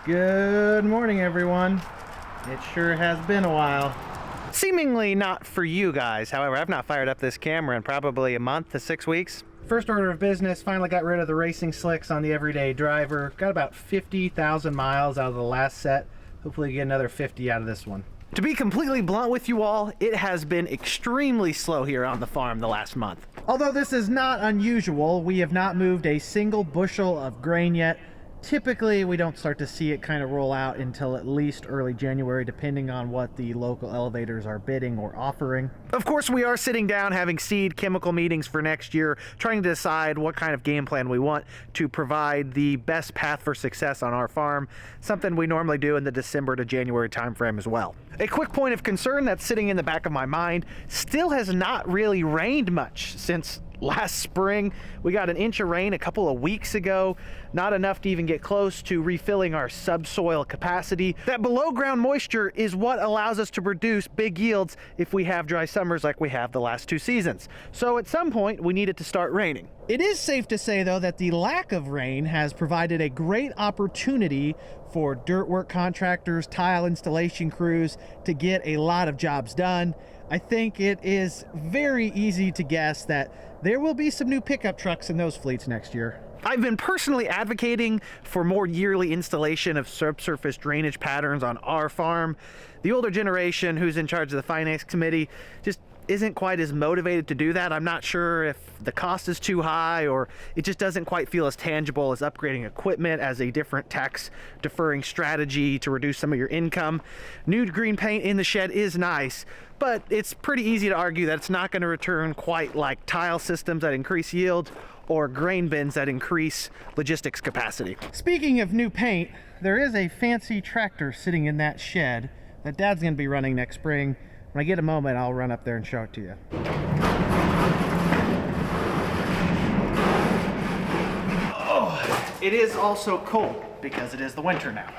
Good morning, everyone. It sure has been a while. Seemingly not for you guys. However, I've not fired up this camera in probably a month to 6 weeks. First order of business, finally got rid of the racing slicks on the everyday driver. Got about 50,000 miles out of the last set. Hopefully get another 50 out of this one. To be completely blunt with you all, it has been extremely slow here on the farm the last month. Although this is not unusual, we have not moved a single bushel of grain yet. Typically, we don't start to see it kind of roll out until at least early January, depending on what the local elevators are bidding or offering. Of course, we are sitting down having seed chemical meetings for next year, trying to decide what kind of game plan we want to provide the best path for success on our farm, something we normally do in the December to January timeframe as well. A quick point of concern that's sitting in the back of my mind, still has not really rained much since last spring. We got an inch of rain a couple of weeks ago, not enough to even get close to refilling our subsoil capacity. That below ground moisture is what allows us to produce big yields if we have dry summers like we have the last 2 seasons. So at some point we need it to start raining. It is safe to say, though, that the lack of rain has provided a great opportunity for dirt work contractors, tile installation crews to get a lot of jobs done. I think it is very easy to guess that there will be some new pickup trucks in those fleets next year. I've been personally advocating for more yearly installation of subsurface drainage patterns on our farm. The older generation who's in charge of the finance committee just isn't quite as motivated to do that. I'm not sure if the cost is too high or it just doesn't quite feel as tangible as upgrading equipment as a different tax deferring strategy to reduce some of your income. New green paint in the shed is nice, but it's pretty easy to argue that it's not going to return quite like tile systems that increase yield or grain bins that increase logistics capacity. Speaking of new paint, there is a fancy tractor sitting in that shed that Dad's going to be running next spring. When I get a moment, I'll run up there and show it to you. Oh, it is also cold because it is the winter now.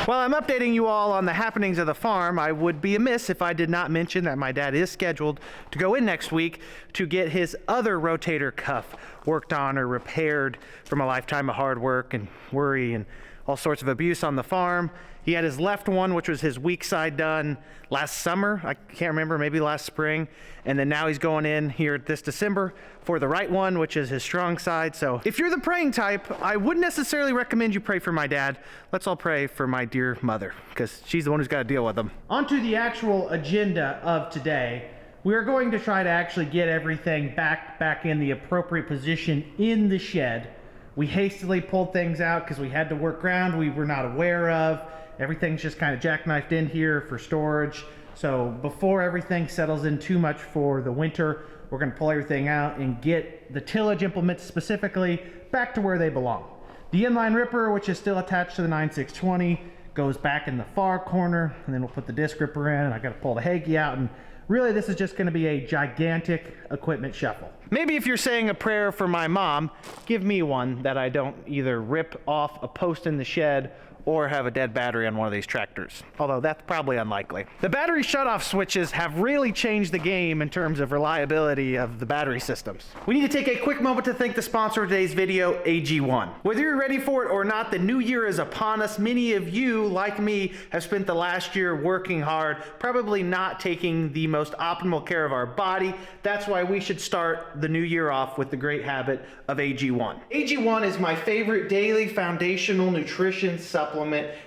While I'm updating you all on the happenings of the farm, I would be amiss if I did not mention that my dad is scheduled to go in next week to get his other rotator cuff worked on or repaired from a lifetime of hard work and worry and all sorts of abuse on the farm. He had his left one, which was his weak side, done last summer. I can't remember, maybe last spring. And then now he's going in here this December for the right one, which is his strong side. So if you're the praying type, I wouldn't necessarily recommend you pray for my dad. Let's all pray for my dear mother, because she's the one who's got to deal with them. On to the actual agenda of today. We are going to try to actually get everything back in the appropriate position in the shed. We hastily pulled things out because we had to work ground we were not aware of. Everything's just kind of jackknifed in here for storage. So before everything settles in too much for the winter, we're going to pull everything out and get the tillage implements specifically back to where they belong. The inline ripper, which is still attached to the 9620, goes back in the far corner, and then we'll put the disc ripper in. I got to pull the Hagee out, and really this is just going to be a gigantic equipment shuffle. Maybe if you're saying a prayer for my mom, give me one that I don't either rip off a post in the shed or have a dead battery on one of these tractors, although that's probably unlikely. The battery shutoff switches have really changed the game in terms of reliability of the battery systems. We need to take a quick moment to thank the sponsor of today's video, AG1. Whether you're ready for it or not, the new year is upon us. Many of you, like me, have spent the last year working hard, probably not taking the most optimal care of our body. That's why we should start the new year off with the great habit of AG1. AG1 is my favorite daily foundational nutrition supplement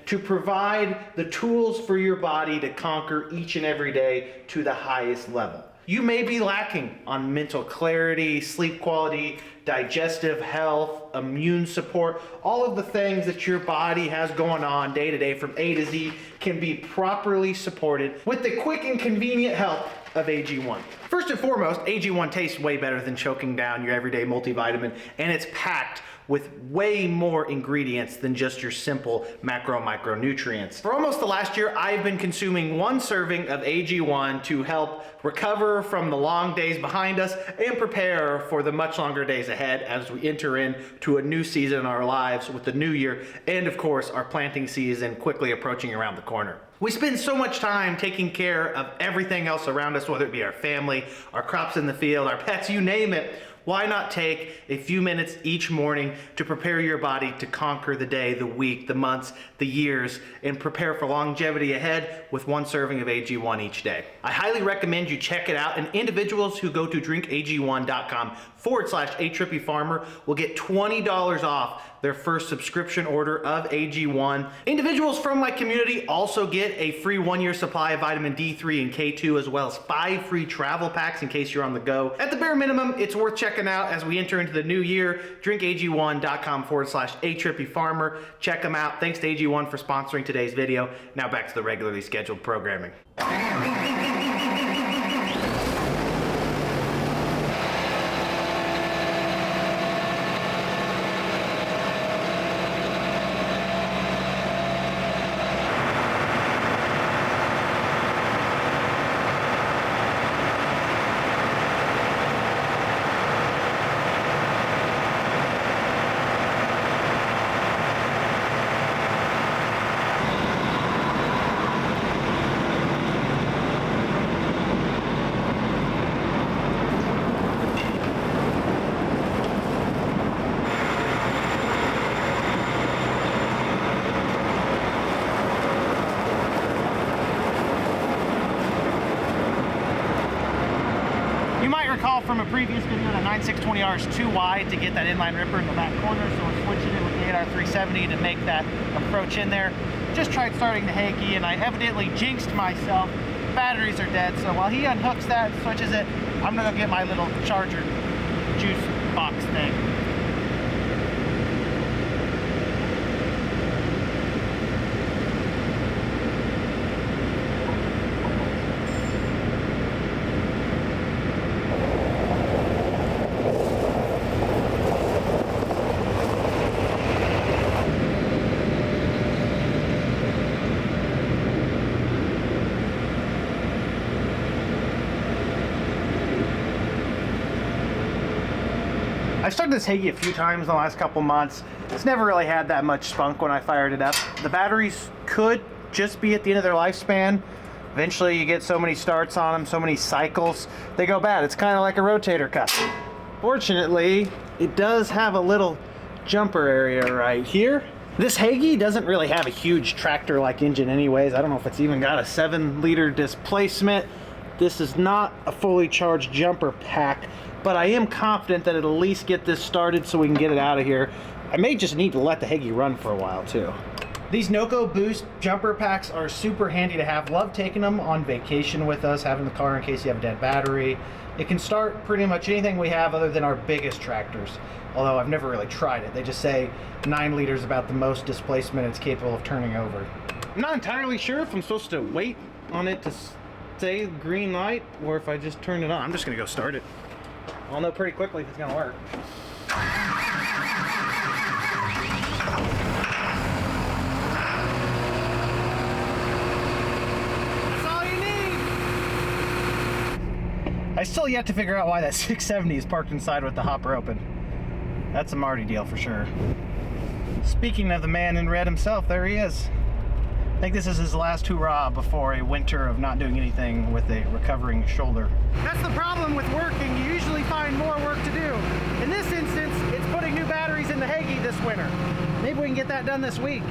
to provide the tools for your body to conquer each and every day to the highest level. You may be lacking on mental clarity, sleep quality, digestive health, immune support. All of the things that your body has going on day to day from A to Z can be properly supported with the quick and convenient help of AG1. First and foremost, AG1 tastes way better than choking down your everyday multivitamin, and it's packed with way more ingredients than just your simple micronutrients. For almost the last year, I've been consuming 1 serving of AG1 to help recover from the long days behind us and prepare for the much longer days ahead as we enter into a new season in our lives with the new year and, of course, our planting season quickly approaching around the corner. We spend so much time taking care of everything else around us, whether it be our family, our crops in the field, our pets, you name it. Why not take a few minutes each morning to prepare your body to conquer the day, the week, the months, the years, and prepare for longevity ahead with one serving of AG1 each day? I highly recommend you check it out, and individuals who go to drinkag1.com/aTrippyFarmer will get $20 off their first subscription order of AG1. Individuals from my community also get a free 1-year supply of vitamin D3 and K2, as well as 5 free travel packs in case you're on the go. At the bare minimum, it's worth checking out as we enter into the new year. drinkag1.com/aTrippyFarmer. Check them out. Thanks to AG1 for sponsoring today's video. Now back to the regularly scheduled programming. Recall from a previous video that 9620R is too wide to get that inline ripper in the back corner, so we're switching it with the 8R370 to make that approach in there. Just tried starting the Hagee and I evidently jinxed myself. Batteries are dead, so while he unhooks that and switches it, I'm gonna go get my little charger juice box thing. I've started this Hagee a few times in the last couple months. It's never really had that much spunk when I fired it up. The batteries could just be at the end of their lifespan. Eventually you get so many starts on them, so many cycles, they go bad. It's kind of like a rotator cuff. Fortunately, it does have a little jumper area right here. This Hagee doesn't really have a huge tractor-like engine anyways. I don't know if it's even got a 7-liter displacement. This is not a fully charged jumper pack, but I am confident that it'll at least get this started so we can get it out of here. I may just need to let the Hagee run for a while too. These NOCO Boost jumper packs are super handy to have. Love taking them on vacation with us, having the car in case you have a dead battery. It can start pretty much anything we have other than our biggest tractors, although I've never really tried it. They just say 9 liters about the most displacement it's capable of turning over. I'm not entirely sure if I'm supposed to wait on it to say green light or if I just turn it on. I'm just gonna go start it. I'll know pretty quickly if it's gonna work. That's all you need! I still yet to figure out why that 670 is parked inside with the hopper open. That's a Marty deal for sure. Speaking of the man in red himself, there he is. I think this is his last hurrah before a winter of not doing anything with a recovering shoulder. That's the problem with working. You usually find more work to do. In this instance, it's putting new batteries in the Hagee this winter. Maybe we can get that done this week.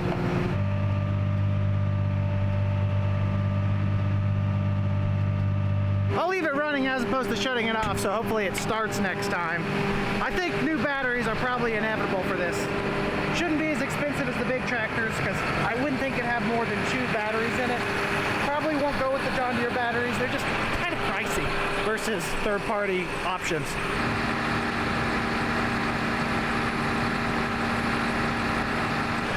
I'll leave it running as opposed to shutting it off, so hopefully it starts next time. I think new batteries are probably inevitable for this. Shouldn't be as expensive as the big tractors because I wouldn't think it'd have more than 2 batteries in it. Probably won't go with the John Deere batteries. They're just kind of pricey versus third-party options.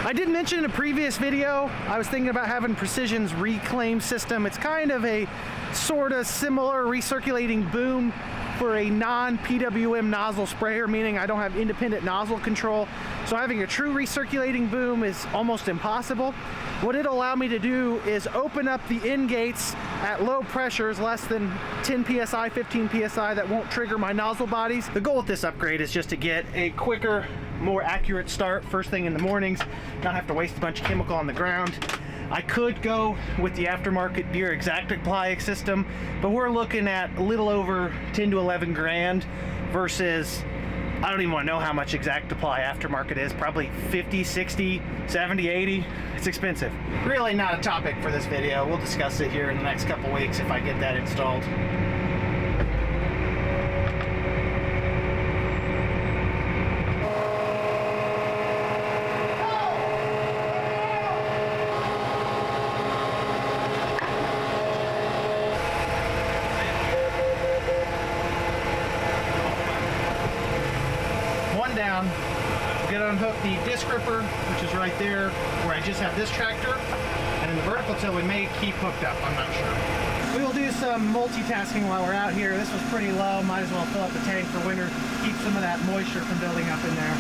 I did mention in a previous video, I was thinking about having Precision's reclaim system. It's kind of a sort of similar recirculating boom for a non-PWM nozzle sprayer, meaning I don't have independent nozzle control. So having a true recirculating boom is almost impossible. What it'll allow me to do is open up the end gates at low pressures, less than 10 PSI, 15 PSI, that won't trigger my nozzle bodies. The goal with this upgrade is just to get a quicker, more accurate start first thing in the mornings, not have to waste a bunch of chemical on the ground. I could go with the aftermarket Deere Exact Apply system, but we're looking at a little over 10 to 11 grand versus, I don't even want to know how much exact apply aftermarket is, probably 50, 60, 70, 80. It's expensive. Really not a topic for this video. We'll discuss it here in the next couple weeks if I get that installed. Down, we're gonna unhook the disc ripper, which is right there where I just have this tractor, and then the vertical till we may keep hooked up, I'm not sure. We will do some multitasking while we're out here. This was pretty low, might as well fill up the tank for winter, keep some of that moisture from building up in there.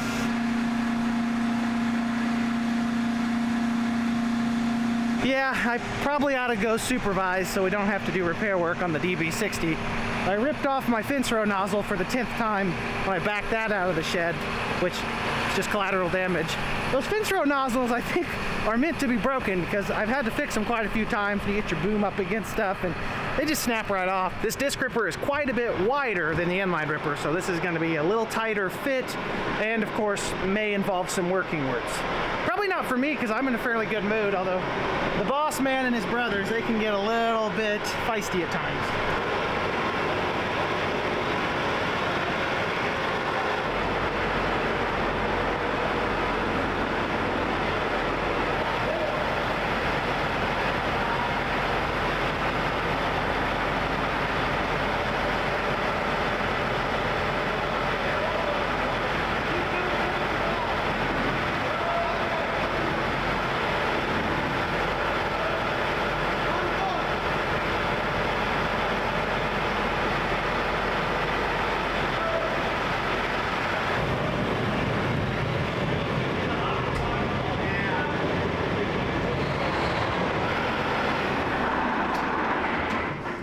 Yeah, I probably ought to go supervise so we don't have to do repair work on the DB60. I ripped off my fence row nozzle for the 10th time when I backed that out of the shed, which is just collateral damage. Those fence row nozzles, I think, are meant to be broken because I've had to fix them quite a few times to get your boom up against stuff, and they just snap right off. This disc ripper is quite a bit wider than the inline ripper, so this is going to be a little tighter fit, and of course may involve some working works. Probably not for me because I'm in a fairly good mood, although the boss man and his brothers, they can get a little bit feisty at times.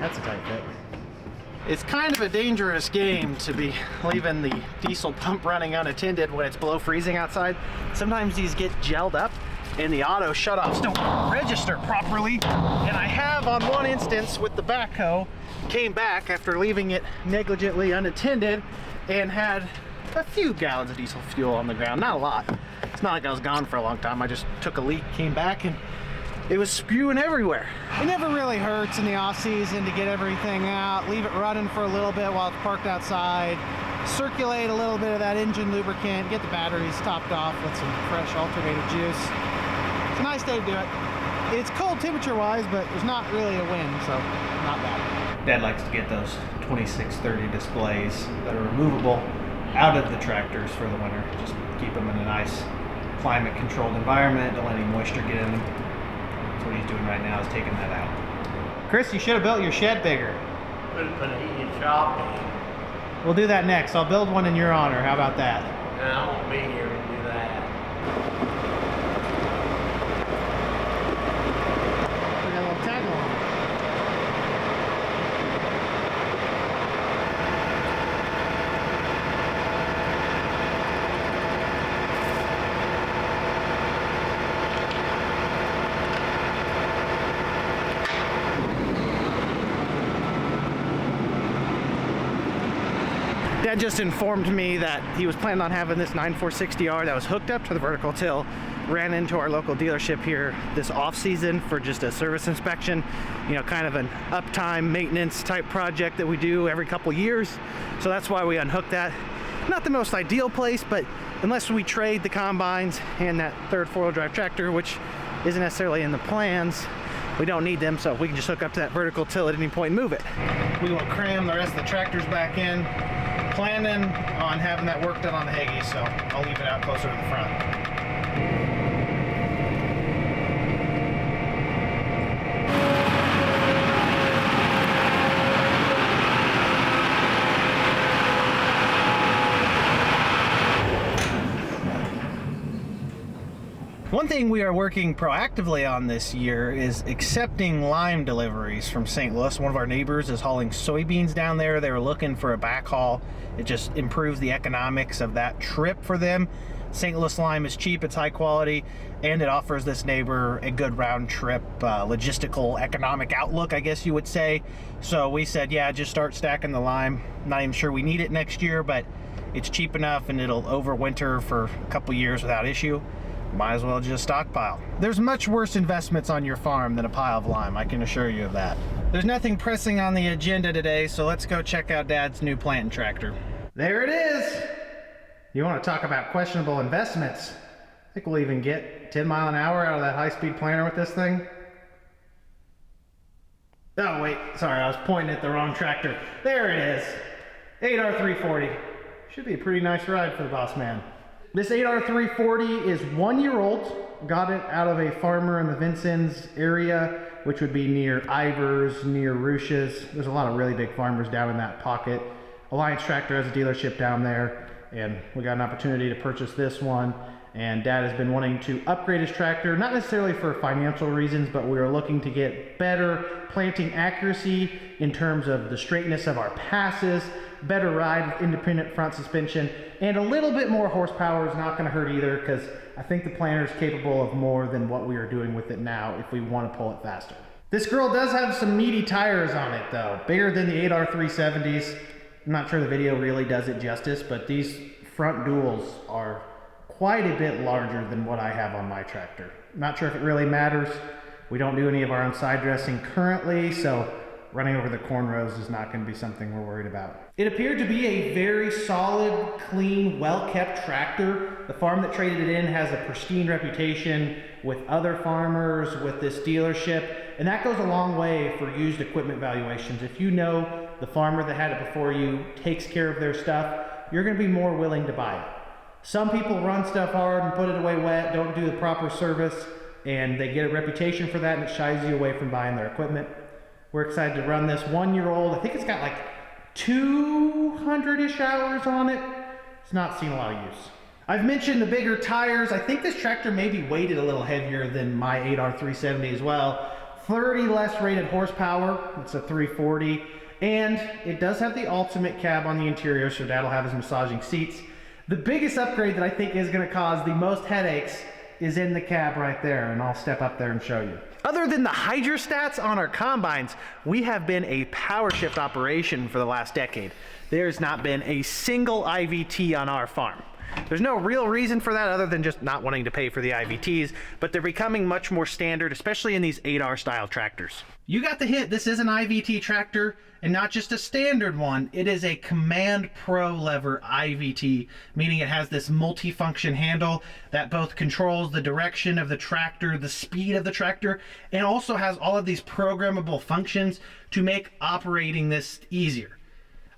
That's a tight fit. It's kind of a dangerous game to be leaving the diesel pump running unattended when it's below freezing outside. Sometimes these get gelled up and the auto shutoffs don't register properly. And I have on one instance with the backhoe, came back after leaving it negligently unattended and had a few gallons of diesel fuel on the ground. Not a lot. It's not like I was gone for a long time. I just took a leak, came back, and it was spewing everywhere. It never really hurts in the off season to get everything out, leave it running for a little bit while it's parked outside, circulate a little bit of that engine lubricant, get the batteries topped off with some fresh alternator juice. It's a nice day to do it. It's cold temperature wise, but there's not really a wind, so not bad. Dad likes to get those 2630 displays that are removable out of the tractors for the winter. Just keep them in a nice climate controlled environment, don't let any moisture get in them. What he's doing right now is taking that out. Chris, you should have built your shed bigger. Put a heated shop in. We'll do that next. I'll build one in your honor. How about that? No, I won't be here to do that. We got a little tag along. Dad just informed me that he was planning on having this 9460R that was hooked up to the vertical till, ran into our local dealership here this off season for just a service inspection, you know, kind of an uptime maintenance type project that we do every couple years. So that's why we unhooked that. Not the most ideal place, but unless we trade the combines and that third four-wheel drive tractor, which isn't necessarily in the plans, we don't need them, so we can just hook up to that vertical till at any point and move it. We will cram the rest of the tractors back in, planning on having that work done on the Hagee, so I'll leave it out closer to the front. One thing we are working proactively on this year is accepting lime deliveries from St. Louis. One of our neighbors is hauling soybeans down there. They were looking for a backhaul. It just improves the economics of that trip for them. St. Louis lime is cheap, it's high quality, and it offers this neighbor a good round trip logistical economic outlook, I guess you would say. So we said, yeah, just start stacking the lime. Not even sure we need it next year, but it's cheap enough and it'll overwinter for a couple years without issue. Might as well just stockpile. There's much worse investments on your farm than a pile of lime, I can assure you of that. There's nothing pressing on the agenda today, so let's go check out Dad's new planting tractor. There it is. You want to talk about questionable investments? I think we'll even get 10 mile an hour out of that high-speed planter with this thing. Oh wait, sorry, I was pointing at the wrong tractor. There it is. 8R340. Should be a pretty nice ride for the boss man. This 8R340 is 1 year old. Got it out of a farmer in the Vincennes area, which would be near Ivers, near Ruches. There's a lot of really big farmers down in that pocket. Alliance Tractor has a dealership down there, and we got an opportunity to purchase this one. And Dad has been wanting to upgrade his tractor, not necessarily for financial reasons, but we are looking to get better planting accuracy in terms of the straightness of our passes, better ride with independent front suspension, and a little bit more horsepower is not going to hurt either, because I think the planter is capable of more than what we are doing with it now if we want to pull it faster. This girl does have some meaty tires on it though, bigger than the 8R370s. I'm not sure the video really does it justice, but these front duals are quite a bit larger than what I have on my tractor. Not sure if it really matters. We don't do any of our own side dressing currently, so running over the corn rows is not going to be something we're worried about. It appeared to be a very solid, clean, well-kept tractor. The farm that traded it in has a pristine reputation with other farmers, with this dealership, and that goes a long way for used equipment valuations. If you know the farmer that had it before you takes care of their stuff, you're going to be more willing to buy it. Some people run stuff hard and put it away wet, don't do the proper service, and they get a reputation for that, and it shies you away from buying their equipment. We're excited to run this 1 year old. I think it's got like 200-ish hours on it. It's not seen a lot of use. I've mentioned the bigger tires. I think this tractor may be weighted a little heavier than my 8R370 as well. 30 less rated horsepower. It's a 340. And it does have the ultimate cab on the interior, so Dad'll have his massaging seats. The biggest upgrade that I think is going to cause the most headaches is in the cab right there, and I'll step up there and show you. Other than the hydrostats on our combines, we have been a power shift operation for the last decade. There's not been a single IVT on our farm. There's no real reason for that other than just not wanting to pay for the IVTs, but they're becoming much more standard, especially in these 8R style tractors. You got the hint, this is an IVT tractor, and not just a standard one. It is a Command Pro lever IVT, meaning it has this multi-function handle that both controls the direction of the tractor, the speed of the tractor, and also has all of these programmable functions to make operating this easier.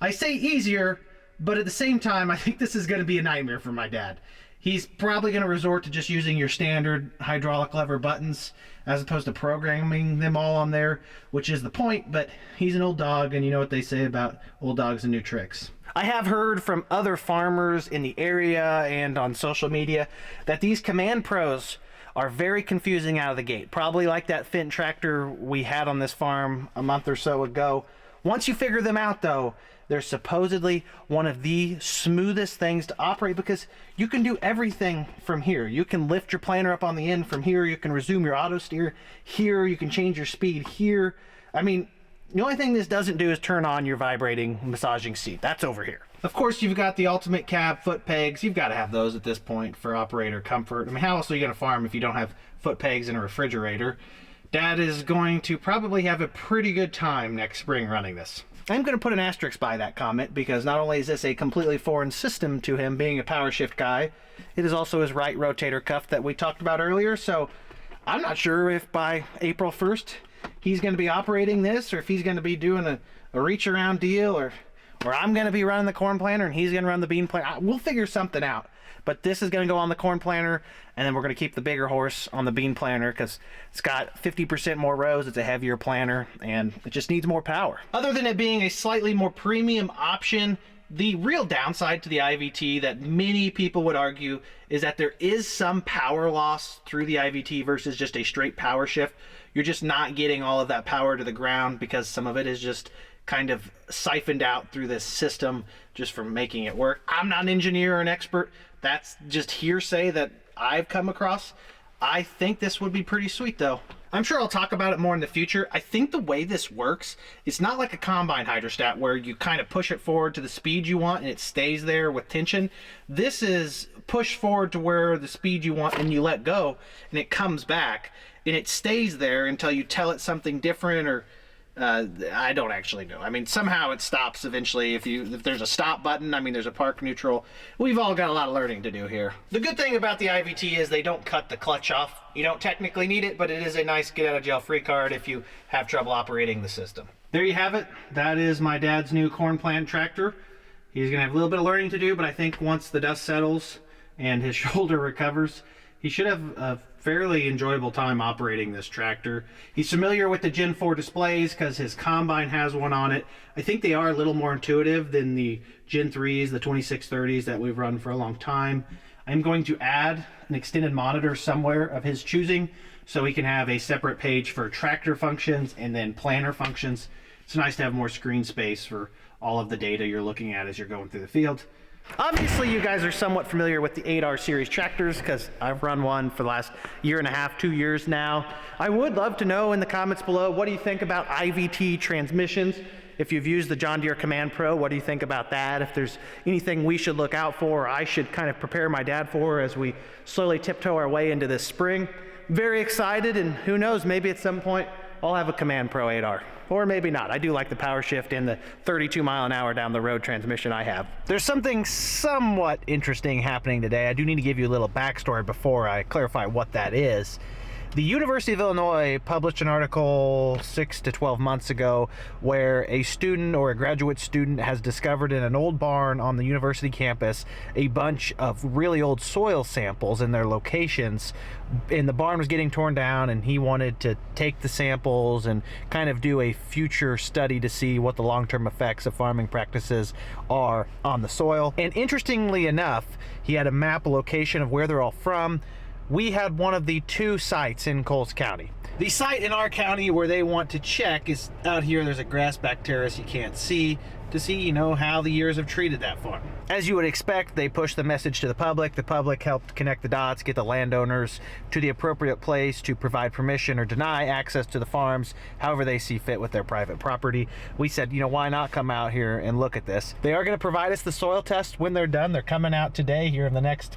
I say easier, but at the same time, I think this is going to be a nightmare for my dad. He's probably going to resort to just using your standard hydraulic lever buttons as opposed to programming them all on there, which is the point, but he's an old dog, and you know what they say about old dogs and new tricks. I have heard from other farmers in the area and on social media that these Command Pros are very confusing out of the gate, probably like that Fendt tractor we had on this farm a month or so ago. Once you figure them out though, they're supposedly one of the smoothest things to operate because you can do everything from here. You can lift your planter up on the end from here. You can resume your auto steer here. You can change your speed here. I mean, the only thing this doesn't do is turn on your vibrating massaging seat. That's over here. Of course, you've got the ultimate cab foot pegs. You've got to have those at this point for operator comfort. I mean, how else are you going to farm if you don't have foot pegs and a refrigerator? Dad is going to probably have a pretty good time next spring running this. I'm going to put an asterisk by that comment because not only is this a completely foreign system to him being a power shift guy, it is also his right rotator cuff that we talked about earlier. So I'm not sure if by April 1st he's going to be operating this or if he's going to be doing a reach around deal or I'm going to be running the corn planter and he's going to run the bean planter. We'll figure something out. But this is going to go on the corn planter, and then we're going to keep the bigger horse on the bean planter because it's got 50% more rows, it's a heavier planter, and it just needs more power. Other than it being a slightly more premium option The real downside to the IVT that many people would argue is that there is some power loss through the IVT versus just a straight power shift. You're just not getting all of that power to the ground because some of it is just kind of siphoned out through this system just from making it work. I'm not an engineer or an expert. That's just hearsay that I've come across. I think this would be pretty sweet though. I'm sure I'll talk about it more in the future. I think the way this works, it's not like a combine hydrostat where you kind of push it forward to the speed you want and it stays there with tension. This is push forward to where the speed you want and you let go and it comes back and it stays there until you tell it something different, or I don't actually know. I mean, somehow it stops eventually. If there's a stop button, I mean, there's a park neutral. We've all got a lot of learning to do here. The good thing about the IVT is they don't cut the clutch off. You don't technically need it, but it is a nice get out of jail free card if you have trouble operating the system. There you have it. That is my dad's new corn plant tractor. He's gonna have a little bit of learning to do, but I think once the dust settles and his shoulder recovers, he should have a fairly enjoyable time operating this tractor. He's familiar with the Gen 4 displays because his combine has one on it. I think they are a little more intuitive than the Gen 3s, the 2630s that we've run for a long time. I'm going to add an extended monitor somewhere of his choosing so he can have a separate page for tractor functions and then planner functions. It's nice to have more screen space for all of the data you're looking at as you're going through the field. Obviously, you guys are somewhat familiar with the 8R series tractors because I've run one for the last year and a half, 2 years now. I would love to know in the comments below, what do you think about IVT transmissions? If you've used the John Deere Command Pro, what do you think about that? If there's anything we should look out for, or I should kind of prepare my dad for as we slowly tiptoe our way into this spring. Very excited, and who knows, maybe at some point I'll have a Command Pro 8R. Or maybe not. I do like the power shift and the 32 mile an hour down the road transmission I have. There's something somewhat interesting happening today. I do need to give you a little backstory before I clarify what that is. The University of Illinois published an article 6 to 12 months ago where a student or a graduate student has discovered in an old barn on the university campus a bunch of really old soil samples in their locations. And the barn was getting torn down, and he wanted to take the samples and kind of do a future study to see what the long-term effects of farming practices are on the soil. And interestingly enough, he had a map, a location of where they're all from. We had one of the 2 sites in Coles County. The site in our county where they want to check is out here. There's a grass back terrace you can't see, to see, you know, how the years have treated that farm. As you would expect, they pushed the message to the public. The public helped connect the dots, get the landowners to the appropriate place to provide permission or deny access to the farms, however they see fit with their private property. We said, you know, why not come out here and look at this? They are going to provide us the soil test when they're done. They're coming out today here in the next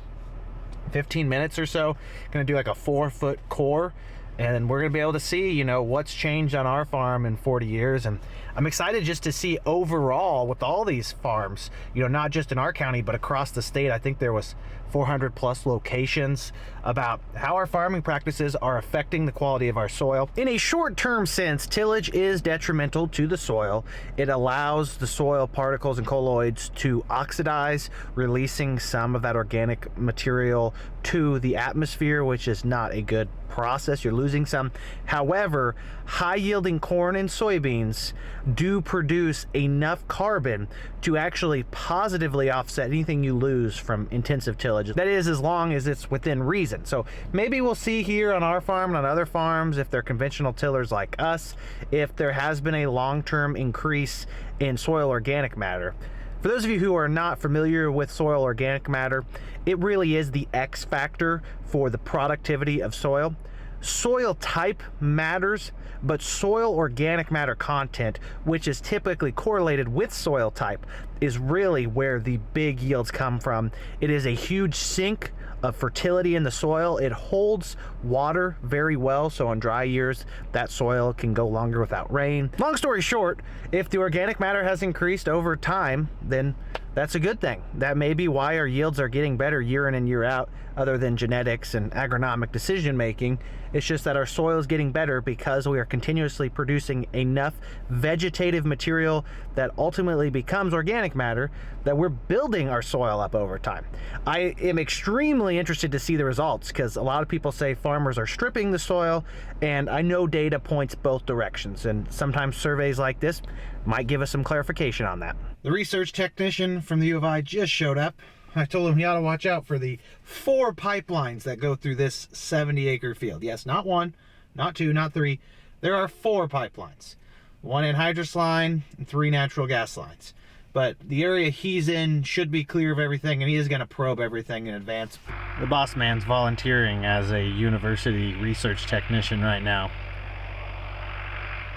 15 minutes or so. Gonna do like a 4-foot core, and we're gonna be able to see, you know, what's changed on our farm in 40 years. And I'm excited just to see overall with all these farms, you know, not just in our county but across the state. I think there was 400 plus locations, about how our farming practices are affecting the quality of our soil. In a short-term sense, tillage is detrimental to the soil. It allows the soil particles and colloids to oxidize, releasing some of that organic material to the atmosphere, which is not a good process. You're losing some. However, high-yielding corn and soybeans do produce enough carbon to actually positively offset anything you lose from intensive tillage. That is, as long as it's within reason. So maybe we'll see here on our farm and on other farms, if they're conventional tillers like us, if there has been a long-term increase in soil organic matter. For those of you who are not familiar with soil organic matter, it really is the X factor for the productivity of soil. Soil type matters, but soil organic matter content, which is typically correlated with soil type, is really where the big yields come from. It is a huge sink of fertility in the soil. It holds water very well, so on dry years that soil can go longer without rain. Long story short, if the organic matter has increased over time, then that's a good thing. That may be why our yields are getting better year in and year out, other than genetics and agronomic decision making. It's just that our soil is getting better because we are continuously producing enough vegetative material that ultimately becomes organic matter, that we're building our soil up over time. I am extremely interested to see the results, because a lot of people say farmers are stripping the soil, and I know data points both directions, and sometimes surveys like this might give us some clarification on that. The research technician from the U of I just showed up. I told him he ought to watch out for the 4 pipelines that go through this 70-acre field. Yes, not 1, not 2, not 3. There are 4 pipelines. 1 anhydrous line and 3 natural gas lines. But the area he's in should be clear of everything, and he is going to probe everything in advance. The boss man's volunteering as a university research technician right now.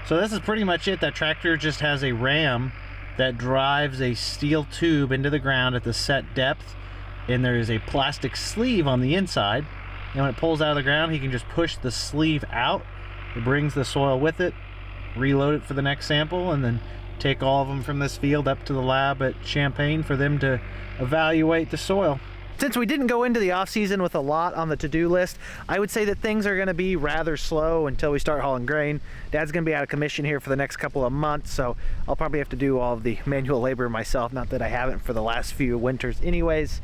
So this is pretty much it. That tractor just has a ram that drives a steel tube into the ground at the set depth, and there is a plastic sleeve on the inside, and when it pulls out of the ground, he can just push the sleeve out. It brings the soil with it, reload it for the next sample, and then take all of them from this field up to the lab at Champaign for them to evaluate the soil. Since we didn't go into the off season with a lot on the to-do list, I would say that things are going to be rather slow until we start hauling grain. Dad's going to be out of commission here for the next couple of months, so I'll probably have to do all of the manual labor myself, not that I haven't for the last few winters anyways.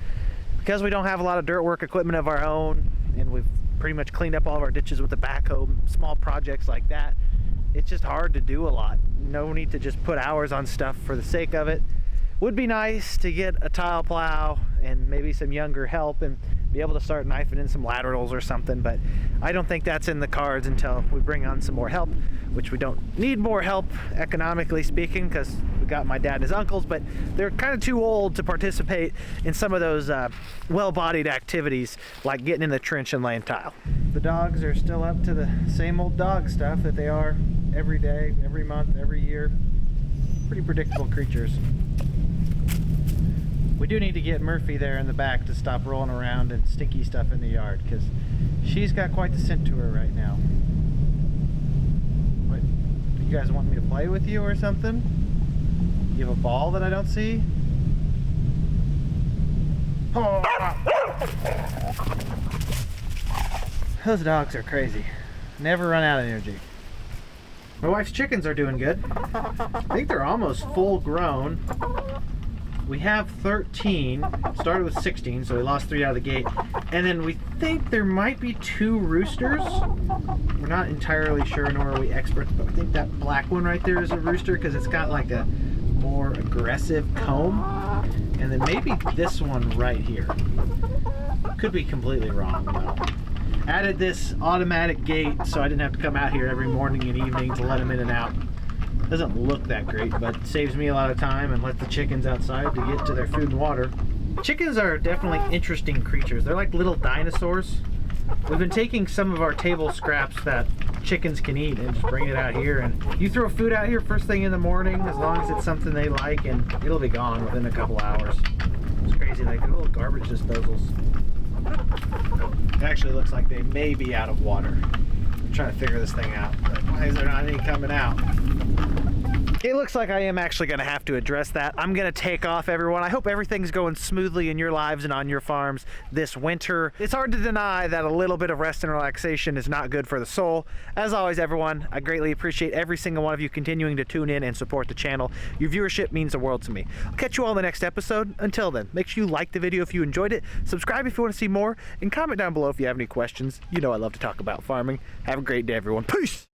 Because we don't have a lot of dirt work equipment of our own, and we've pretty much cleaned up all of our ditches with the backhoe, small projects like that, it's just hard to do a lot. No need to just put hours on stuff for the sake of it. Would be nice to get a tile plow and maybe some younger help and be able to start knifing in some laterals or something, but I don't think that's in the cards until we bring on some more help, which we don't need more help economically speaking, because we got my dad and his uncles, but they're kind of too old to participate in some of those well-bodied activities like getting in the trench and laying tile. The dogs are still up to the same old dog stuff that they are every day, every month, every year. Pretty predictable creatures. We do need to get Murphy there in the back to stop rolling around and stinky stuff in the yard, because she's got quite the scent to her right now. What, do you guys want me to play with you or something? You have a ball that I don't see? Oh. Those dogs are crazy. Never run out of energy. My wife's chickens are doing good. I think they're almost full grown. We have 13, started with 16, so we lost 3 out of the gate. And then we think there might be 2 roosters. We're not entirely sure, nor are we experts, but I think that black one right there is a rooster because it's got like a more aggressive comb. And then maybe this one right here. Could be completely wrong though. Added this automatic gate so I didn't have to come out here every morning and evening to let them in and out. Doesn't look that great, but saves me a lot of time and lets the chickens outside to get to their food and water. Chickens are definitely interesting creatures. They're like little dinosaurs. We've been taking some of our table scraps that chickens can eat and just bringing it out here, and you throw food out here first thing in the morning, as long as it's something they like, and it'll be gone within a couple hours. It's crazy, like little garbage disposals. It actually looks like they may be out of water. I'm trying to figure this thing out. Like, why is there not any coming out? It looks like I am actually going to have to address that. I'm going to take off, everyone. I hope everything's going smoothly in your lives and on your farms this winter. It's hard to deny that a little bit of rest and relaxation is not good for the soul. As always, everyone, I greatly appreciate every single one of you continuing to tune in and support the channel. Your viewership means the world to me. I'll catch you all in the next episode. Until then, make sure you like the video if you enjoyed it, subscribe if you want to see more, and comment down below if you have any questions. You know I love to talk about farming. Have a great day, everyone. Peace!